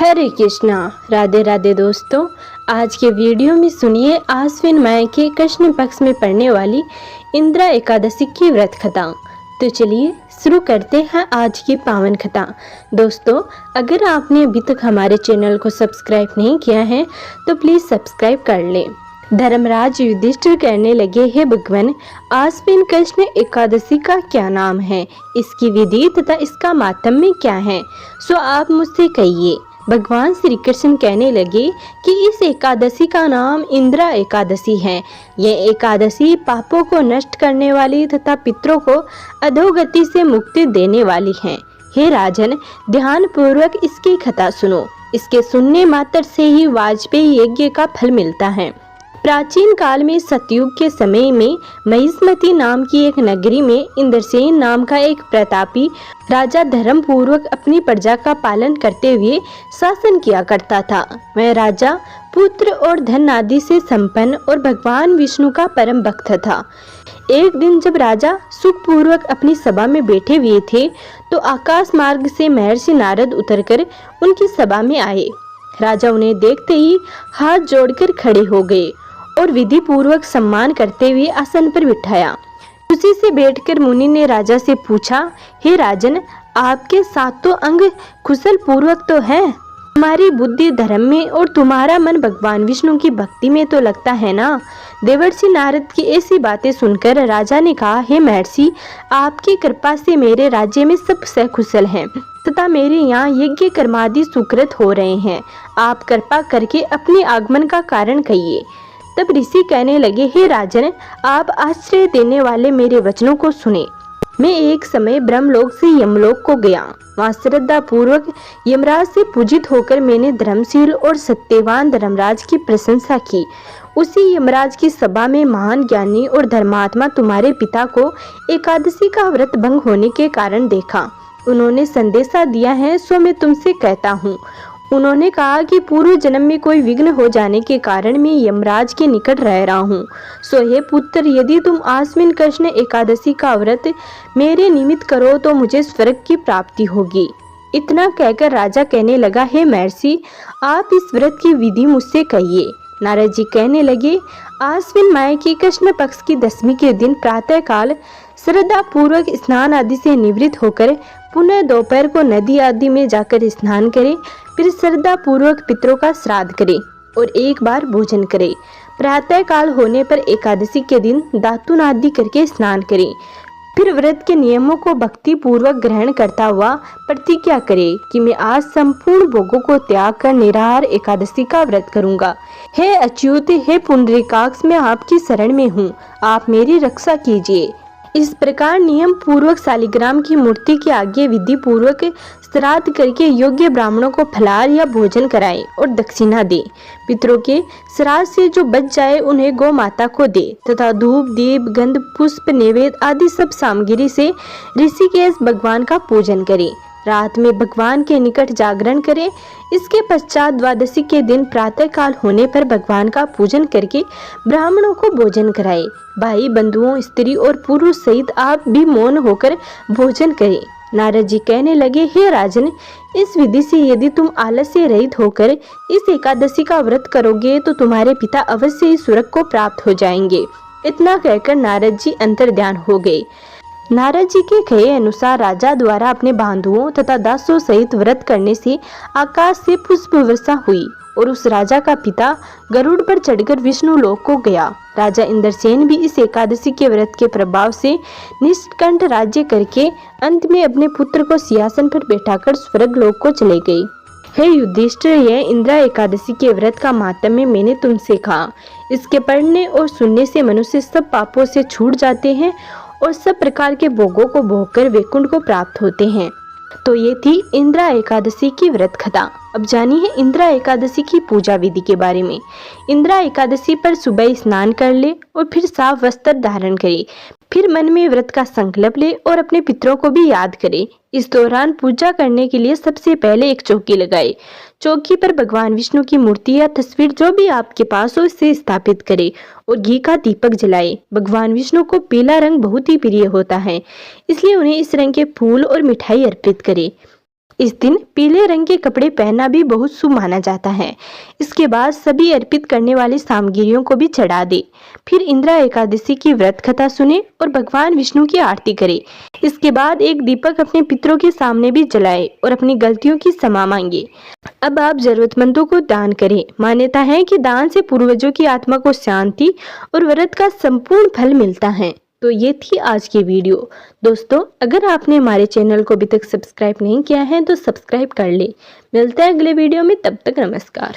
हरे कृष्णा। राधे राधे दोस्तों, आज के वीडियो में सुनिए आश्विन माह के कृष्ण पक्ष में पड़ने वाली इंदिरा एकादशी की व्रत कथा। तो चलिए शुरू करते हैं आज की पावन कथा। दोस्तों, अगर आपने अभी तक हमारे चैनल को सब्सक्राइब नहीं किया है तो प्लीज़ सब्सक्राइब कर लें। धर्मराज युधिष्ठिर कहने लगे, हे भगवान, आश्विन कृष्ण एकादशी का क्या नाम है, इसकी विधि तथा इसका मातम्य क्या है, सो आप मुझसे कहिए। भगवान श्री कृष्ण कहने लगे कि इस एकादशी का नाम इंदिरा एकादशी है। यह एकादशी पापों को नष्ट करने वाली तथा पितरों को अधोगति से मुक्ति देने वाली है। हे राजन, ध्यान पूर्वक इसकी कथा सुनो। इसके सुनने मात्र से ही वाजपेयी यज्ञ का फल मिलता है। प्राचीन काल में सतयुग के समय में महिष्मती नाम की एक नगरी में इंद्रसेन नाम का एक प्रतापी राजा धर्म पूर्वक अपनी प्रजा का पालन करते हुए शासन किया करता था। वह राजा पुत्र और धन आदि से संपन्न और भगवान विष्णु का परम भक्त था। एक दिन जब राजा सुखपूर्वक अपनी सभा में बैठे हुए थे तो आकाश मार्ग से महर्षि नारद उतरकर उनकी सभा में आए। राजा उन्हें देखते ही हाथ जोड़कर खड़े हो गए और विधि पूर्वक सम्मान करते हुए आसन पर बिठाया। उसी से बैठकर मुनि ने राजा से पूछा, हे राजन, आपके सातों अंग कुशल पूर्वक तो है, हमारी बुद्धि धर्म में और तुम्हारा मन भगवान विष्णु की भक्ति में तो लगता है ना। देवर्षि नारद की ऐसी बातें सुनकर राजा ने कहा, हे महर्षि, आपकी कृपा से मेरे राज्य में सब सकुशल हैं तथा मेरे यहाँ यज्ञ कर्मादि सुकृत हो रहे हैं। आप कृपा करके अपने आगमन का कारण कहिए। तब ऋषि कहने लगे, हे राजन, आप आश्रय देने वाले मेरे वचनों को सुने। मैं एक समय ब्रह्मलोक से यमलोक को गया। वहाँ श्रद्धा पूर्वक यमराज से पूजित होकर मैंने धर्मशील और सत्यवान धर्मराज की प्रशंसा की। उसी यमराज की सभा में महान ज्ञानी और धर्मात्मा तुम्हारे पिता को एकादशी का व्रत भंग होने के कारण देखा। उन्होंने संदेशा दिया है, सो मैं तुमसे कहता हूँ। उन्होंने कहा कि पूर्व जन्म में कोई विघ्न हो जाने के कारण मैं यमराज के निकट रह रहा हूँ। सो हे पुत्र, यदि तुम आश्विन कृष्ण एकादशी का व्रत मेरे निमित्त करो तो मुझे स्वर्ग की प्राप्ति होगी। इतना कहकर राजा कहने लगा, हे महर्षि, आप इस व्रत की विधि मुझसे कहिए। नारद जी कहने लगे, आश्विन माह की कृष्ण पक्ष की दशमी के दिन प्रातः काल श्रद्धा पूर्वक स्नान आदि से निवृत्त होकर पुनः दोपहर को नदी आदि में जाकर स्नान करें। फिर श्रद्धा पूर्वक पितरों का श्राद्ध करें और एक बार भोजन करें। प्रातः काल होने पर एकादशी के दिन दातुन आदि करके स्नान करें। फिर व्रत के नियमों को भक्ति पूर्वक ग्रहण करता हुआ प्रतिज्ञा करे कि मैं आज संपूर्ण भोगों को त्याग कर निराहार एकादशी का व्रत करूंगा। हे अच्युत, हे पुंडरीकाक्ष, मैं आपकी शरण में हूँ, आप मेरी रक्षा कीजिए। इस प्रकार नियम पूर्वक शालिग्राम की मूर्ति की आगे विधि पूर्वक श्राद्ध करके योग्य ब्राह्मणों को फलाहार या भोजन कराए और दक्षिणा दे। पितरों के श्राद्ध से जो बच जाए उन्हें गौ माता को दे तथा धूप दीप गंध पुष्प नैवेद्य आदि सब सामग्री से ऋषिकेश भगवान का पूजन करे। रात में भगवान के निकट जागरण करें। इसके पश्चात द्वादशी के दिन प्रातः काल होने पर भगवान का पूजन करके ब्राह्मणों को भोजन कराए। भाई बंधुओं, स्त्री और पुरुष सहित आप भी मौन होकर भोजन करें। नारद जी कहने लगे, हे राजन, इस विधि से यदि तुम आलस्य रहित होकर इस एकादशी का व्रत करोगे तो तुम्हारे पिता अवश्य ही स्वर्ग को प्राप्त हो जाएंगे। इतना कहकर नारद जी अंतर्ध्यान हो गए। नारद जी के कहे अनुसार राजा द्वारा अपने बंधुओं तथा दासों सहित व्रत करने से आकाश से पुष्प वर्षा हुई और उस राजा का पिता गरुड़ पर चढ़कर विष्णु लोक को गया। राजा इंद्रसेन भी इस एकादशी के व्रत के प्रभाव से निष्कंठ राज्य करके अंत में अपने पुत्र को सिंहासन पर बैठाकर स्वर्ग लोक को चले गए। हे युधिष्ठिर, यह इंदिरा एकादशी के व्रत का मातम्य मैंने तुमसे कहा। इसके पढ़ने और सुनने से मनुष्य सब पापों से छूट जाते हैं और सब प्रकार के भोगों को भोगकर वैकुंठ को प्राप्त होते हैं। तो ये थी इंदिरा एकादशी की व्रत कथा। अब जानिए इंदिरा एकादशी की पूजा विधि के बारे में। इंदिरा एकादशी पर सुबह स्नान कर ले और फिर साफ वस्त्र धारण करे। फिर मन में व्रत का संकल्प ले और अपने पितरों को भी याद करे। इस दौरान पूजा करने के लिए सबसे पहले एक चौकी लगाए। चौकी पर भगवान विष्णु की मूर्ति या तस्वीर जो भी आपके पास हो इसे स्थापित करे और घी का दीपक जलाए। भगवान विष्णु को पीला रंग बहुत ही प्रिय होता है, इसलिए उन्हें इस रंग के फूल और मिठाई अर्पित करे। इस दिन पीले रंग के कपड़े पहनना भी बहुत शुभ माना जाता है। इसके बाद सभी अर्पित करने वाली सामग्रियों को भी चढ़ा दे। फिर इंदिरा एकादशी की व्रत कथा सुने और भगवान विष्णु की आरती करे। इसके बाद एक दीपक अपने पितरों के सामने भी जलाए और अपनी गलतियों की क्षमा मांगे। अब आप जरूरतमंदों को दान करें। मान्यता है कि दान से पूर्वजों की आत्मा को शांति और व्रत का संपूर्ण फल मिलता है। तो ये थी आज की वीडियो। दोस्तों, अगर आपने हमारे चैनल को अभी तक सब्सक्राइब नहीं किया है तो सब्सक्राइब कर ले। मिलते हैं अगले वीडियो में, तब तक नमस्कार।